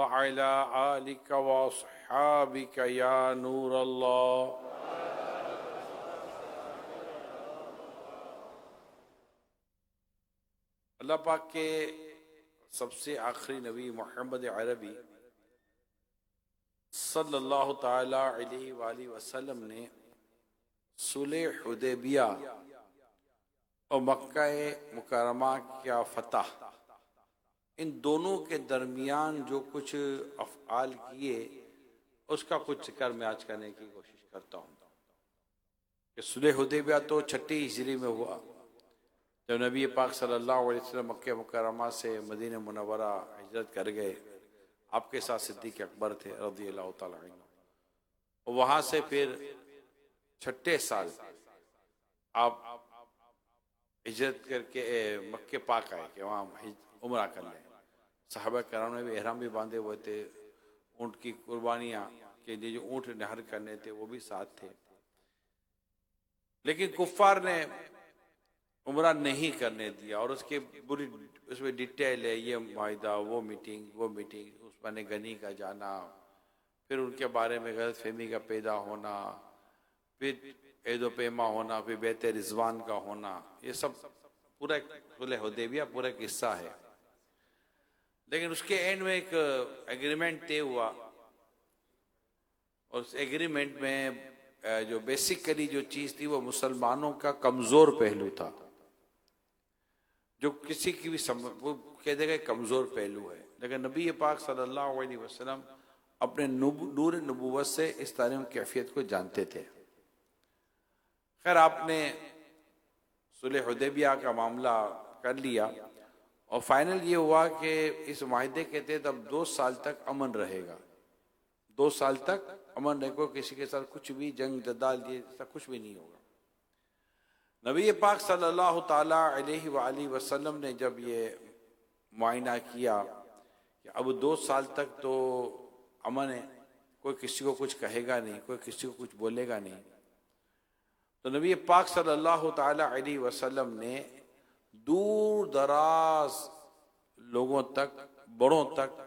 وعلى آلك وأصحابك يا نور الله. اللہ پاک کے سب سے آخری نبی محمد عربی صلی اللہ تعالی علیہ وآلہ وسلم نے صلح حدیبیہ اور مکہ مکرمہ کا فتح، ان دونوں کے درمیان جو کچھ افعال کیے اس کا کچھ ذکر میں آج کرنے کی کوشش کرتا ہوں کہ صلح حدیبیہ تو 6 ہجری میں ہوا، جب نبی پاک صلی اللہ علیہ وسلم مکہ مکرمہ سے مدینہ منورہ ہجرت کر گئے. آپ کے ساتھ صدیق اکبر تھے رضی اللہ تعالیٰ عنہ، اور وہاں سے پھر 6 سال آپ ہجرت کر کے مکہ پاک آئے کہ وہاں عمرہ کر لیں. صحابہ کرام نے بھی احرام بھی باندھے ہوئے تھے، اونٹ کی قربانیاں کے لیے جو اونٹ نہر کرنے تھے وہ بھی ساتھ تھے، لیکن کفار نے عمرہ نہیں کرنے دیا. اور اس کے بری اس میں ڈیٹیل ہے، یہ معاہدہ، وہ میٹنگ، اس میں غنی کا جانا، پھر ان کے بارے میں غلط فہمی کا پیدا ہونا، پھر عہد و پیما ہونا، پھر بیت رضوان کا ہونا. یہ سب پورا صلح حدیبیہ پورا ایک قصہ ہے. لیکن اس کے اینڈ میں ایک ایگریمنٹ طے ہوا، اور اس ایگریمنٹ میں جو بیسیکلی جو چیز تھی وہ مسلمانوں کا کمزور پہلو تھا، جو کسی کی بھی وہ کہہ دے گا کمزور پہلو ہے. لیکن نبی پاک صلی اللہ علیہ وسلم اپنے نور نبوت سے اس تعلیم کیفیت کو جانتے تھے. خیر، آپ نے صلح حدیبیہ کا معاملہ کر لیا، اور فائنل یہ ہوا کہ اس معاہدے کے تحت اب 2 سال تک امن رہے گا. 2 سال تک امن رہے گا، کسی کے ساتھ کچھ بھی جنگ جدال یہ سب کچھ بھی نہیں ہوگا. نبی پاک صلی اللہ تعالی علیہ وآلہ وسلم نے جب یہ معائنہ کیا کہ اب 2 سال تک تو امن ہے، کوئی کسی کو کچھ کہے گا نہیں، کوئی کسی کو کچھ بولے گا نہیں، تو نبی پاک صلی اللہ تعالی علیہ وسلم نے دور دراز لوگوں تک، بڑوں تک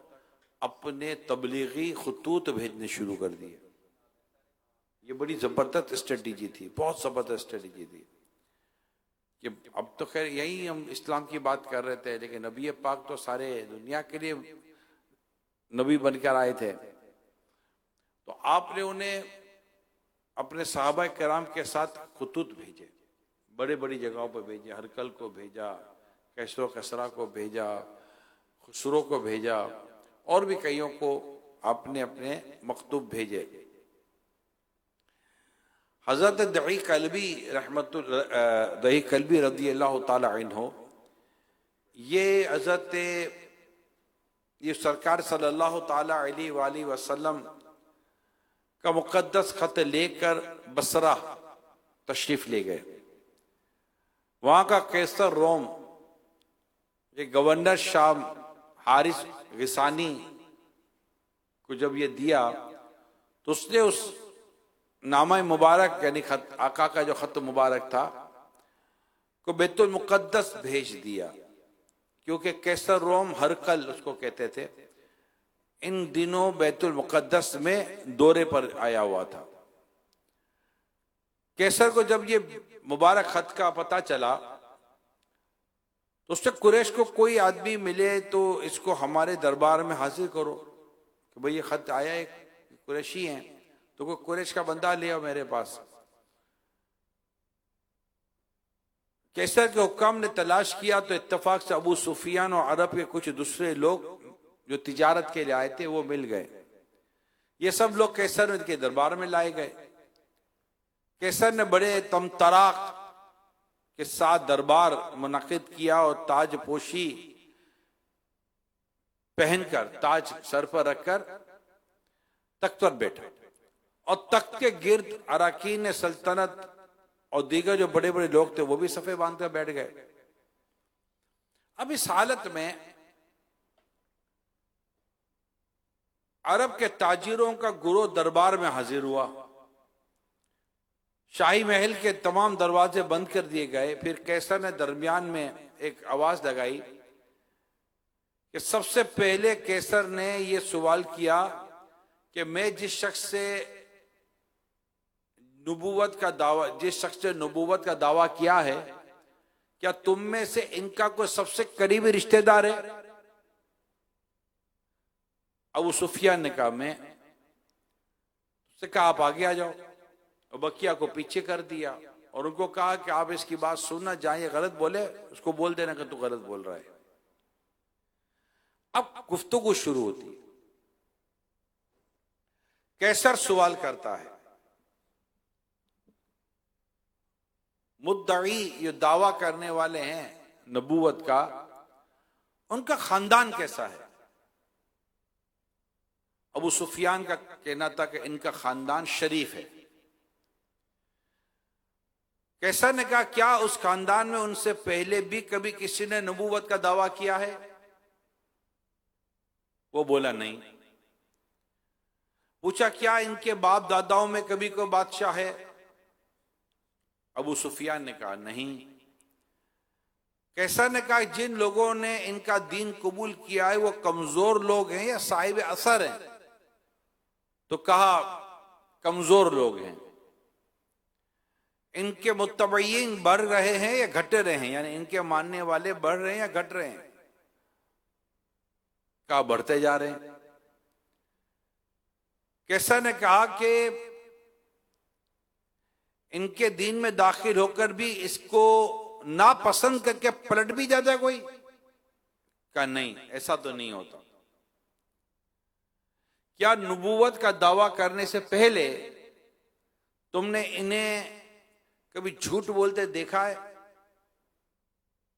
اپنے تبلیغی خطوط بھیجنے شروع کر دیے. یہ بڑی زبردست اسٹریٹجی تھی، بہت زبردست اسٹریٹجی تھی. کہ اب تو خیر یہی ہم اسلام کی بات کر رہے تھے، لیکن نبی پاک تو سارے دنیا کے لیے نبی بن کر آئے تھے. تو آپ نے انہیں اپنے صحابہ کرام کے ساتھ خطوط بھیجے، بڑے بڑی جگہوں پہ بھیجے. ہرکل کو بھیجا، کیسر و کسرا کو بھیجا، خسرو کو بھیجا، اور بھی کئیوں کو آپ نے اپنے مکتوب بھیجے. حضرت دعی کلبی رضی اللہ تعالی عنہ، یہ سرکار صلی اللہ تعالی علیہ وآلہ وسلم کا مقدس خط لے کر بصرہ تشریف لے گئے. وہاں کا قیصر روم، یہ گورنر شام حارث غسانی کو جب یہ دیا تو اس نے اس نامہ مبارک، یعنی خط آقا کا جو خط مبارک تھا، کو بیت المقدس بھیج دیا. کیونکہ قیصر روم ہرقل اس کو کہتے تھے، ان دنوں بیت المقدس میں دورے پر آیا ہوا تھا. قیصر کو جب یہ مبارک خط کا پتہ چلا تو اس سے قریش کو کوئی آدمی ملے تو اس کو ہمارے دربار میں حاضر کرو کہ بھئی یہ خط آیا ہے، قریشی ہیں، تو کوئی قریش کا بندہ لے آؤ میرے پاس. قیصر کے حکام نے تلاش کیا تو اتفاق سے ابو سفیان اور عرب کے کچھ دوسرے لوگ جو تجارت کے لیے آئے تھے وہ مل گئے. یہ سب لوگ قیصر کے دربار میں لائے گئے. قیصر نے بڑے تمطراق کے ساتھ دربار منعقد کیا اور تاج پوشی پہن کر، تاج سر پر رکھ کر تخت پر بیٹھا، اور تخت کے گرد اراکین سلطنت اور دیگر جو بڑے بڑے لوگ تھے وہ بھی صفے باندھ کر بیٹھ گئے. اب اس حالت میں عرب کے تاجروں کا گروہ دربار میں حاضر ہوا. شاہی محل کے تمام دروازے بند کر دیے گئے. پھر قیصر نے درمیان میں ایک آواز لگائی کہ سب سے پہلے کیسر نے یہ سوال کیا کہ میں جس شخص سے نبوت کا دعویٰ کیا ہے، کیا تم میں سے ان کا کوئی سب سے قریبی رشتہ دار ہے؟ ابو سفیان نے کہا میں، اس سے کہا آپ آگے آ جاؤ، اور بقیہ کو پیچھے کر دیا اور ان کو کہا کہ آپ اس کی بات سننا، جہاں یہ غلط بولے اس کو بول دینا کہ تو غلط بول رہا ہے۔ اب گفتگو شروع ہوتی ہے، کیسر سوال کرتا ہے، مدعی یہ دعویٰ کرنے والے ہیں نبوت کا، ان کا خاندان کیسا ہے؟ ابو سفیان کا کہنا تھا کہ ان کا خاندان شریف ہے۔ کیسر نے کہا کیا اس خاندان میں ان سے پہلے بھی کبھی کسی نے نبوت کا دعویٰ کیا ہے؟ وہ بولا نہیں۔ پوچھا کیا ان کے باپ داداؤں میں کبھی کوئی بادشاہ ہے؟ ابو سفیان نے کہا نہیں۔ کیسر نے کہا جن لوگوں نے ان کا دین قبول کیا ہے وہ کمزور لوگ ہیں یا صاحب اثر ہیں؟ تو کہا کمزور لوگ ہیں۔ ان کے متبعین بڑھ رہے ہیں یا گھٹ رہے ہیں، یعنی ان کے ماننے والے بڑھ رہے ہیں یا گھٹ رہے ہیں؟ کہا بڑھتے جا رہے ہیں۔ کیسر نے کہا کہ ان کے دین میں داخل ہو کر بھی اس کو ناپسند کر کے پلٹ بھی جاتا ہے کوئی؟ کہا نہیں، ایسا تو نہیں ہوتا۔ کیا نبوت کا دعویٰ کرنے سے پہلے تم نے انہیں کبھی جھوٹ بولتے دیکھا ہے؟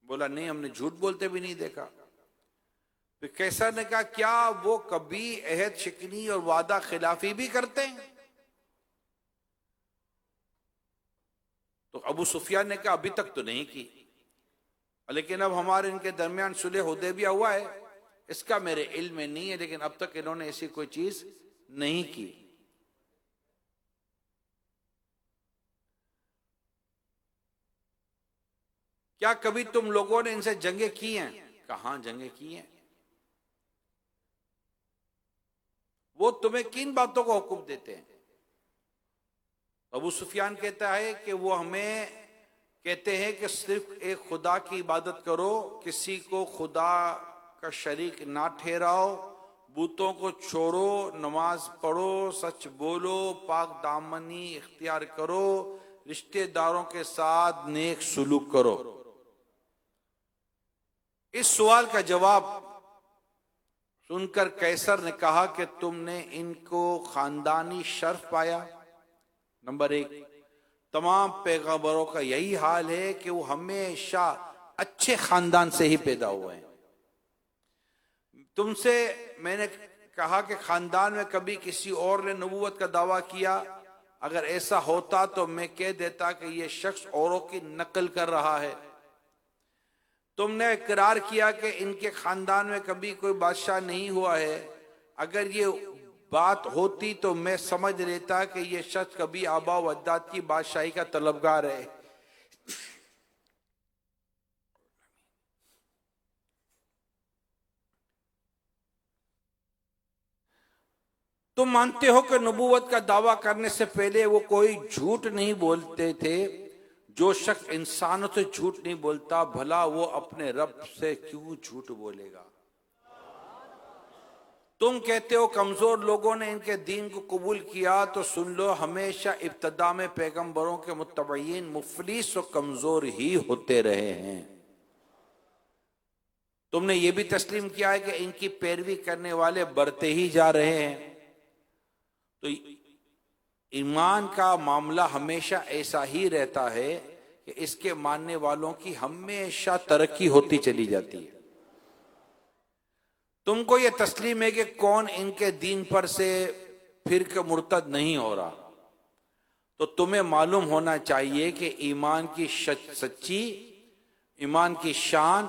بولا نہیں، ہم نے جھوٹ بولتے بھی نہیں دیکھا۔ پھر کیسر نے کہا کیا وہ کبھی عہد شکنی اور وعدہ خلافی بھی کرتے ہیں؟ تو ابو سفیان نے کہا ابھی تک تو نہیں کی، لیکن اب ہمارے ان کے درمیان صلح حدیبیہ ہوا ہے، اس کا میرے علم میں نہیں ہے، لیکن اب تک انہوں نے ایسی کوئی چیز نہیں کی۔ کیا کبھی تم لوگوں نے ان سے جنگیں کی ہیں؟ کہاں جنگیں کی ہیں۔ وہ تمہیں کن باتوں کو حکم دیتے ہیں؟ ابو سفیان کہتا ہے کہ وہ ہمیں کہتے ہیں کہ صرف ایک خدا کی عبادت کرو، کسی کو خدا کا شریک نہ ٹھہراؤ، بتوں کو چھوڑو، نماز پڑھو، سچ بولو، پاک دامنی اختیار کرو، رشتہ داروں کے ساتھ نیک سلوک کرو۔ اس سوال کا جواب سن کر کیسر نے کہا کہ تم نے ان کو خاندانی شرف پایا۔ نمبر 1، تمام پیغمبروں کا یہی حال ہے کہ وہ ہمیشہ اچھے خاندان سے ہی پیدا ہوئے ہیں۔ تم سے میں نے کہا کہ خاندان میں کبھی کسی اور نے نبوت کا دعویٰ کیا، اگر ایسا ہوتا تو میں کہہ دیتا کہ یہ شخص اوروں کی نقل کر رہا ہے۔ تم نے اقرار کیا کہ ان کے خاندان میں کبھی کوئی بادشاہ نہیں ہوا ہے، اگر یہ بات ہوتی تو میں سمجھ لیتا کہ یہ شخص کبھی آبا و اجداد کی بادشاہی کا طلبگار ہے۔ تم مانتے ہو کہ نبوت کا دعویٰ کرنے سے پہلے وہ کوئی جھوٹ نہیں بولتے تھے؟ جو شخص انسانوں سے جھوٹ نہیں بولتا، بھلا وہ اپنے رب سے کیوں جھوٹ بولے گا؟ تم کہتے ہو کمزور لوگوں نے ان کے دین کو قبول کیا، تو سن لو ہمیشہ ابتدا میں پیغمبروں کے متبعین مفلس و کمزور ہی ہوتے رہے ہیں۔ تم نے یہ بھی تسلیم کیا ہے کہ ان کی پیروی کرنے والے بڑھتے ہی جا رہے ہیں۔ تو ایمان کا معاملہ ہمیشہ ایسا ہی رہتا ہے کہ اس کے ماننے والوں کی ہمیشہ ترقی ہوتی چلی جاتی ہے۔ تم کو یہ تسلیم ہے کہ کون ان کے دین پر سے پھر کے مرتد نہیں ہو رہا، تو تمہیں معلوم ہونا چاہیے کہ ایمان کی سچی، ایمان کی شان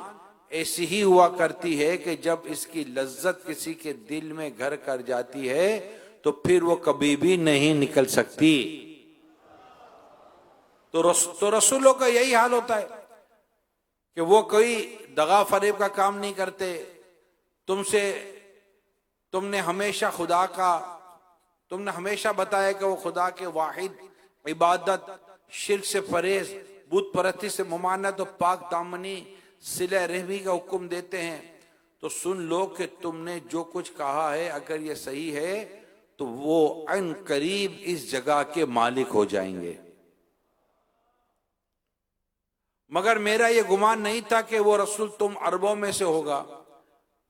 ایسی ہی ہوا کرتی ہے کہ جب اس کی لذت کسی کے دل میں گھر کر جاتی ہے تو پھر وہ کبھی بھی نہیں نکل سکتی۔ تو رسولوں کا یہی حال ہوتا ہے کہ وہ کوئی دغا فریب کا کام نہیں کرتے۔ تم نے ہمیشہ بتایا کہ وہ خدا کے واحد عبادت، شرک سے پرہیز، بت پرستی سے ممانعت اور پاک دامنی صلہ رحمی کا حکم دیتے ہیں۔ تو سن لو کہ تم نے جو کچھ کہا ہے اگر یہ صحیح ہے تو وہ عن قریب اس جگہ کے مالک ہو جائیں گے۔ مگر میرا یہ گمان نہیں تھا کہ وہ رسول تم عربوں میں سے ہوگا۔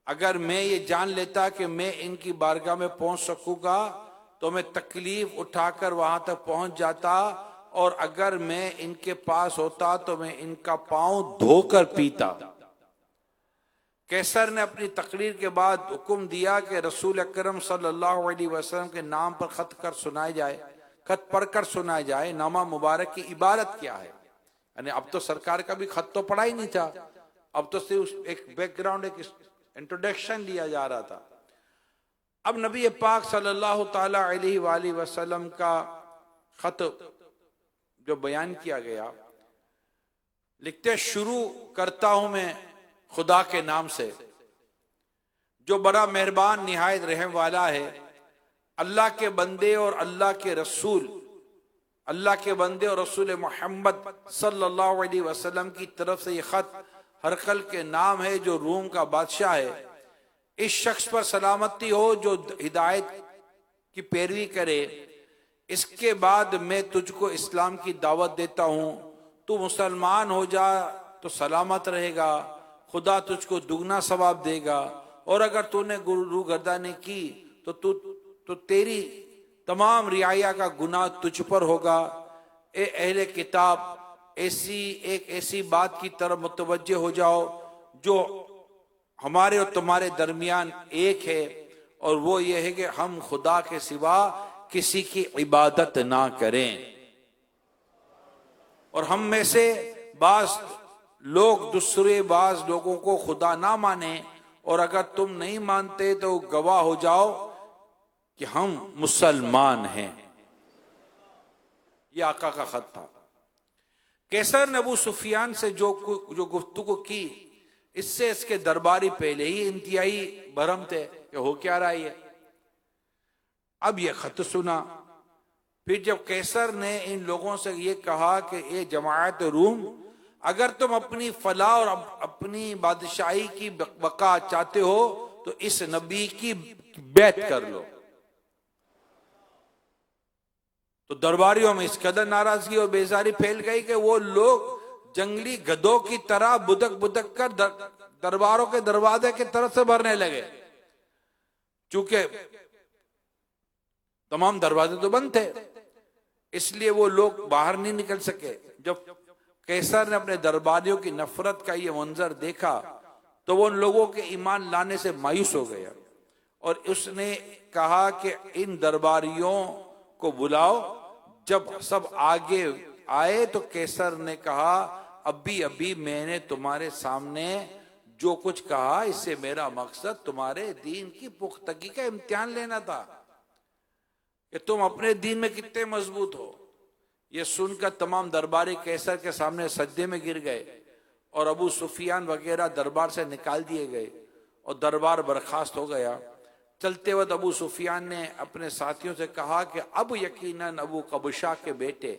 اگر میں یہ جان لیتا کہ میں ان کی بارگاہ میں پہنچ سکوں گا تو میں تکلیف اٹھا کر وہاں تک پہنچ جاتا، اور اگر میں ان کے پاس ہوتا تو میں ان کا پاؤں دھو کر پیتا۔ قیصر نے اپنی تقریر کے بعد حکم دیا کہ رسول اکرم صلی اللہ علیہ وسلم کے نام پر خط پڑھ کر سنایا جائے۔ نامہ مبارک کی عبارت کیا ہے؟ یعنی اب تو سرکار کا بھی خط تو پڑھا ہی نہیں تھا، اب تو صرف ایک بیک گراؤنڈ، ایک انٹروڈکشن دیا جا رہا تھا۔ اب نبی پاک صلی اللہ تعالی علیہ وآلہ وسلم کا خط جو بیان کیا گیا، لکھتے شروع کرتا ہوں میں خدا کے نام سے جو بڑا مہربان نہایت رحم والا ہے۔ اللہ کے بندے اور رسول محمد صلی اللہ علیہ وسلم کی طرف سے یہ خط ہرقل کے نام ہے جو روم کا بادشاہ ہے۔ اس شخص پر سلامتی ہو جو ہدایت کی پیروی کرے۔ اس کے بعد میں تجھ کو اسلام کی دعوت دیتا ہوں، تو مسلمان ہو جا تو سلامت رہے گا، خدا تجھ کو دگنا ثواب دے گا، اور اگر تو نے روگردانی کی تو تیری تمام رعایا کا گناہ تجھ پر ہوگا۔ اے اہل کتاب، ایسی بات کی طرف متوجہ ہو جاؤ جو ہمارے اور تمہارے درمیان ایک ہے، اور وہ یہ ہے کہ ہم خدا کے سوا کسی کی عبادت نہ کریں، اور ہم میں سے بعض لوگوں کو خدا نہ مانیں، اور اگر تم نہیں مانتے تو گواہ ہو جاؤ کہ ہم مسلمان ہیں۔ یہ آقا کا خط تھا۔ قیصر نے ابو سفیان سے جو گفتگو کی، اس سے اس کے درباری پہلے ہی انتہائی برہم تھے کہ ہو کیا رہا ہے۔ اب یہ خط سنا، پھر جب قیصر نے ان لوگوں سے یہ کہا کہ اے جماعت روم، اگر تم اپنی فلاح اور اپنی بادشاہی کی بقا چاہتے ہو تو اس نبی کی بیعت کر لو۔ تو درباریوں میں اس قدر ناراضگی اور بیزاری پھیل گئی کہ وہ لوگ جنگلی گدھوں کی طرح بدک کر درباروں کے دروازے کی طرف سے بھرنے لگے، چونکہ تمام دروازے تو بند تھے، اس لیے وہ لوگ باہر نہیں نکل سکے۔ جب قیصر نے اپنے درباریوں کی نفرت کا یہ منظر دیکھا تو وہ ان لوگوں کے ایمان لانے سے مایوس ہو گیا، اور اس نے کہا کہ ان درباریوں کو بلاؤ۔ جب سب آگے آئے تو قیصر نے کہا ابھی میں نے تمہارے سامنے جو کچھ کہا اس سے میرا مقصد تمہارے دین کی پختگی کا امتحان لینا تھا کہ تم اپنے دین میں کتنے مضبوط ہو۔ یہ سن کر تمام درباری قیصر کے سامنے سجدے میں گر گئے، اور ابو سفیان وغیرہ دربار سے نکال دیے گئے اور دربار برخاست ہو گیا۔ چلتے وقت ابو سفیان نے اپنے ساتھیوں سے کہا کہ اب یقیناً ابو قبشہ کے بیٹے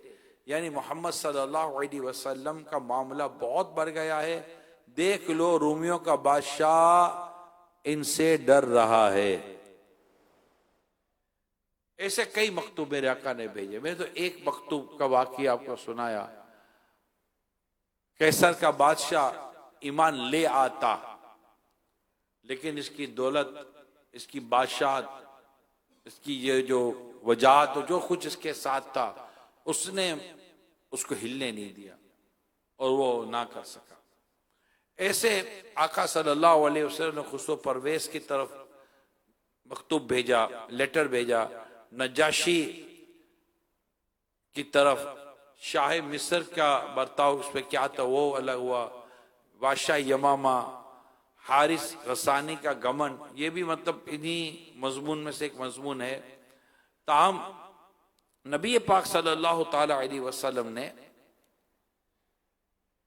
یعنی محمد صلی اللہ علیہ وسلم کا معاملہ بہت بڑھ گیا ہے، دیکھ لو رومیوں کا بادشاہ ان سے ڈر رہا ہے۔ ایسے کئی مکتوب میرے آقا نے بھیجے، میں نے تو ایک مکتوب کا واقعہ آپ کو سنایا۔ قیصر کا بادشاہ ایمان لے آتا، لیکن اس کی دولت، اس کی بادشاہت، اس کی یہ جو وجاہت جو کچھ اس کے ساتھ تھا، اس نے اس کو ہلنے نہیں دیا اور وہ نہ کر سکا۔ ایسے آقا صلی اللہ علیہ وسلم نے خسرو پرویز کی طرف مکتوب بھیجا، لیٹر بھیجا، نجاشی کی طرف شاہ مصر کا برتاؤ اس پہ کیا تھا وہ الگ ہوا، بادشاہ یمامہ، حارث غسانی کا گمن، یہ بھی مطلب انہی مضمون میں سے ایک مضمون ہے۔ تاہم نبی پاک صلی اللہ تعالی علیہ وسلم نے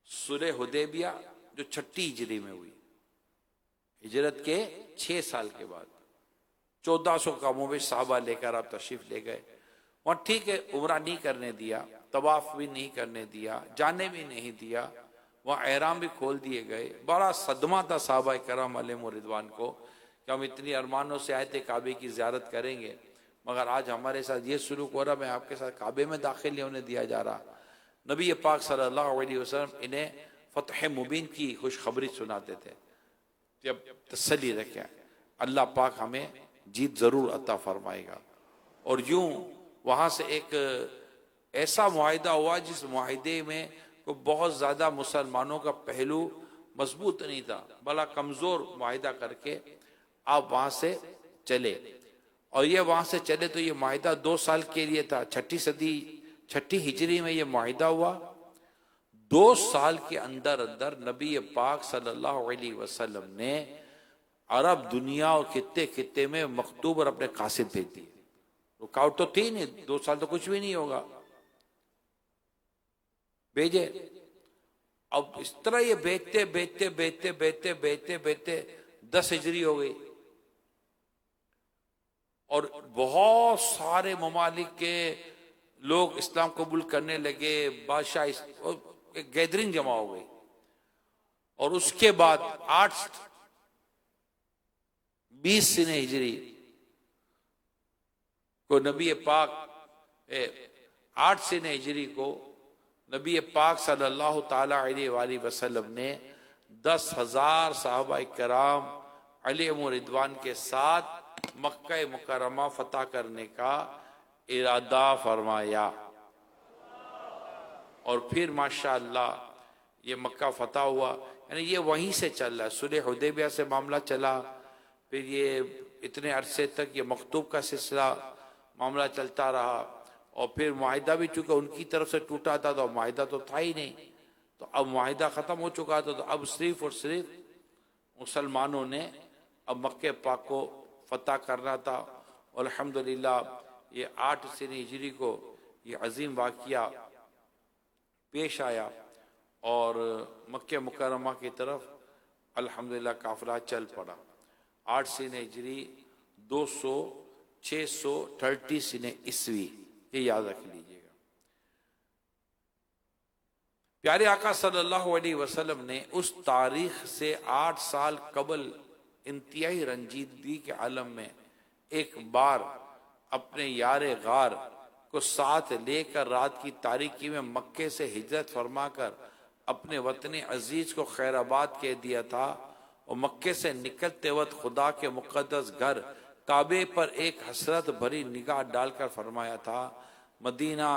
صلح حدیبیہ جو 6 ہجری میں ہوئی، ہجرت کے 6 سال کے بعد 1400 کا مویش صحابہ لے کر آپ تشریف لے گئے. وہاں ٹھیک ہے عمرہ نہیں کرنے دیا، طواف بھی نہیں کرنے دیا، جانے بھی نہیں دیا، وہاں احرام بھی کھول دیے گئے. بڑا صدمہ تھا صحابہ کرام علیہم رضوان کو کہ ہم اتنی ارمانوں سے آئے تھے کعبے کی زیارت کریں گے، مگر آج ہمارے ساتھ یہ سلوک ہو رہا، میں آپ کے ساتھ کعبے میں داخل نہیں ہونے دیا جا رہا. نبی پاک صلی اللہ علیہ وسلم انہیں فتح مبین کی خوشخبری سناتے تھے کہ اب تسلی رکھیں، اللہ پاک ہمیں جیت ضرور عطا فرمائے گا. اور یوں وہاں سے ایک ایسا معاہدہ ہوا جس معاہدے میں کوئی بہت زیادہ مسلمانوں کا پہلو مضبوط نہیں تھا، بڑا کمزور معاہدہ کر کے آپ وہاں سے چلے. اور یہ وہاں سے چلے تو یہ معاہدہ 2 سال کے لیے تھا. 6 ہجری میں یہ معاہدہ ہوا. 2 سال کے اندر اندر نبی پاک صلی اللہ علیہ وسلم نے عرب دنیا اور خطے خطے میں مکتوب اور اپنے قاصد بھیج دیے. رکاوٹ تو تھی نہیں، 2 سال تو کچھ بھی نہیں ہوگا، بھیجے. اب اس طرح یہ بیچتے بیچتے بیچتے بیچتے بیچتے بیچتے 10 ہجری ہو گئی، اور بہت سارے ممالک کے لوگ اسلام قبول کرنے لگے. بادشاہ ایک گیدرنگ جمع ہو گئی. اور اس کے بعد 20 سنہ ہجری کو نبی پاک 8 سنہ ہجری کو نبی پاک صلی اللہ تعالی علیہ وآلہ وسلم نے 10,000 صحابہ کرام علیہم رضوان کے ساتھ مکہ مکرمہ فتح کرنے کا ارادہ فرمایا. اور پھر ماشاءاللہ یہ مکہ فتح ہوا. یعنی یہ وہیں سے چل رہا ہے. صلح حدیبیہ سے معاملہ چلا، پھر یہ اتنے عرصے تک یہ مکتوب کا سلسلہ معاملہ چلتا رہا. اور پھر معاہدہ بھی چونکہ ان کی طرف سے ٹوٹا تھا تو معاہدہ تو تھا ہی نہیں، تو اب معاہدہ ختم ہو چکا تھا. تو اب صرف اور صرف مسلمانوں نے اب مکہ پاک کو فتح کرنا تھا. اور الحمدللہ یہ 8 سنہ ہجری کو یہ عظیم واقعہ پیش آیا اور مکہ مکرمہ کی طرف الحمدللہ قافلہ چل پڑا. 8 سنہ ہجری 630 سنہ عیسوی، یہ یاد رکھ لیجئے گا. پیارے آقا صلی اللہ علیہ وسلم نے اس تاریخ سے 8 سال قبل انتہائی رنجیدگی کے عالم میں ایک بار اپنے یار غار کو ساتھ لے کر رات کی تاریکی میں مکے سے ہجرت فرما کر اپنے وطن عزیز کو خیر آباد کہہ دیا تھا. اور مکے سے نکلتے وقت خدا کے مقدس گھر کعبے پر ایک حسرت بھری نگاہ ڈال کر فرمایا تھا، مدینہ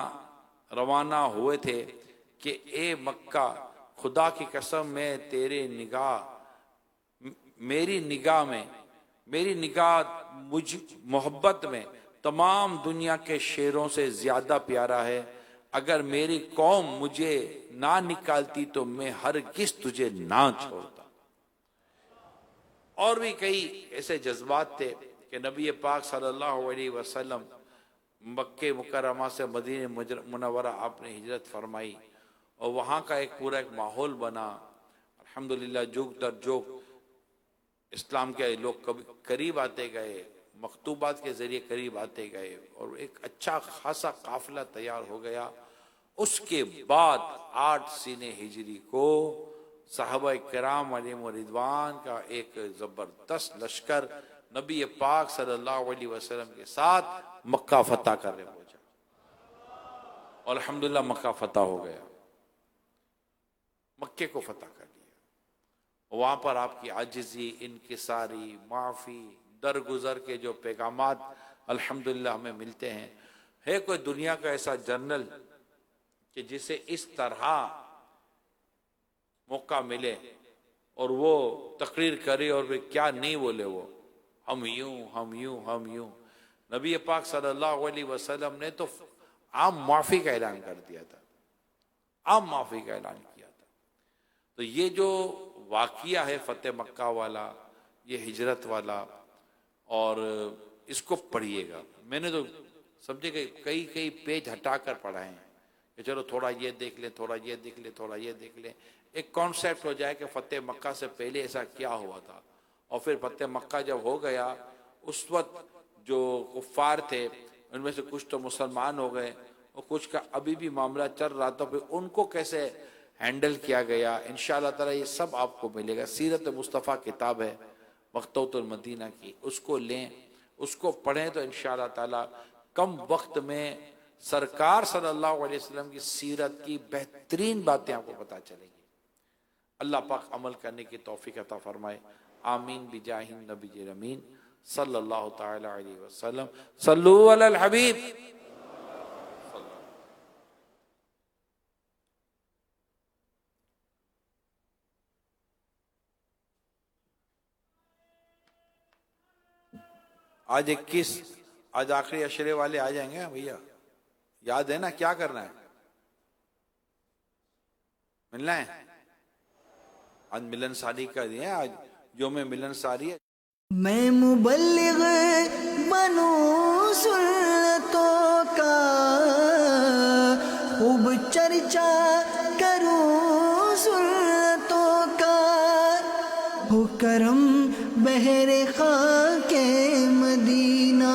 روانہ ہوئے تھے کہ اے مکہ، خدا کی قسم میں تیرے میری نگاہ مجھ محبت میں تمام دنیا کے شیروں سے زیادہ پیارا ہے. اگر میری قوم مجھے نہ نکالتی تو میں ہرگز تجھے نہ چھوڑتا. اور بھی کئی ایسے جذبات تھے کہ نبی پاک صلی اللہ علیہ وسلم مکہ مکرمہ سے مدینہ منورہ آپ نے ہجرت فرمائی اور وہاں کا ایک پورا ایک ماحول بنا. الحمدللہ جوگ در جوگ اسلام کے لوگ قریب آتے گئے، مکتوبات کے ذریعے قریب آتے گئے اور ایک اچھا خاصا قافلہ تیار ہو گیا. اس کے بعد 8 سنہ ہجری کو صحابہ کرام علیہم رضوان کا ایک زبردست لشکر نبی پاک صلی اللہ علیہ وسلم کے ساتھ مکہ فتح کرنے پہنچا. اور الحمدللہ مکہ فتح ہو گیا، مکے کو فتح کر لیا. وہاں پر آپ کی عاجزی، انکساری، معافی، درگزر کے جو پیغامات الحمدللہ ہمیں ملتے ہیں. ہے کوئی دنیا کا ایسا جنرل کہ جسے اس طرح موقع ملے اور وہ تقریر کرے اور وہ کیا نہیں بولے، وہ ہم یوں. نبی پاک صلی اللہ علیہ وسلم نے تو عام معافی کا اعلان کر دیا تھا، عام معافی کا اعلان کیا تھا. تو یہ جو واقعہ ہے فتح مکہ والا، یہ ہجرت والا، اور اس کو پڑھیے گا. میں نے تو سمجھے کہ کئی پیج ہٹا کر پڑھائے ہیں کہ چلو تھوڑا یہ دیکھ لیں، تھوڑا یہ دیکھ لیں، تھوڑا یہ دیکھ لیں. ایک کانسیپٹ ہو جائے کہ فتح مکہ سے پہلے ایسا کیا ہوا تھا اور پھر فتح مکہ جب ہو گیا اس وقت جو کفار تھے ان میں سے کچھ تو مسلمان ہو گئے اور کچھ کا ابھی بھی معاملہ چل رہا تھا، پھر ان کو کیسے ہینڈل کیا گیا، انشاءاللہ تعالی یہ سب آپ کو ملے گا۔ سیرت مصطفیٰ کتاب ہے مکتوبۃ المدینہ کی، اس کو لیں، اس کو پڑھیں تو انشاءاللہ تعالی کم وقت میں سرکار صلی اللہ علیہ وسلم کی سیرت کی بہترین باتیں آپ کو پتہ چلیں گی۔ اللہ پاک عمل کرنے کی توفیق عطا فرمائے، آمین بجاہ النبی الامین صلی اللہ تعالی علیہ وسلم۔ صلو علی الحبیب۔ آج 21، آج آخری عشرے والے آ جائیں گے بھیا، یاد ہے نا کیا کرنا ہے؟ ملنا ہے۔ آج ملن ساری کا دیا، آج یوم ملن ساری ہے۔ میں مبلغ بنوں سنتوں کا، خوب چرچا کروں سنتوں کا، ہو کرم بہر خاک مدینہ۔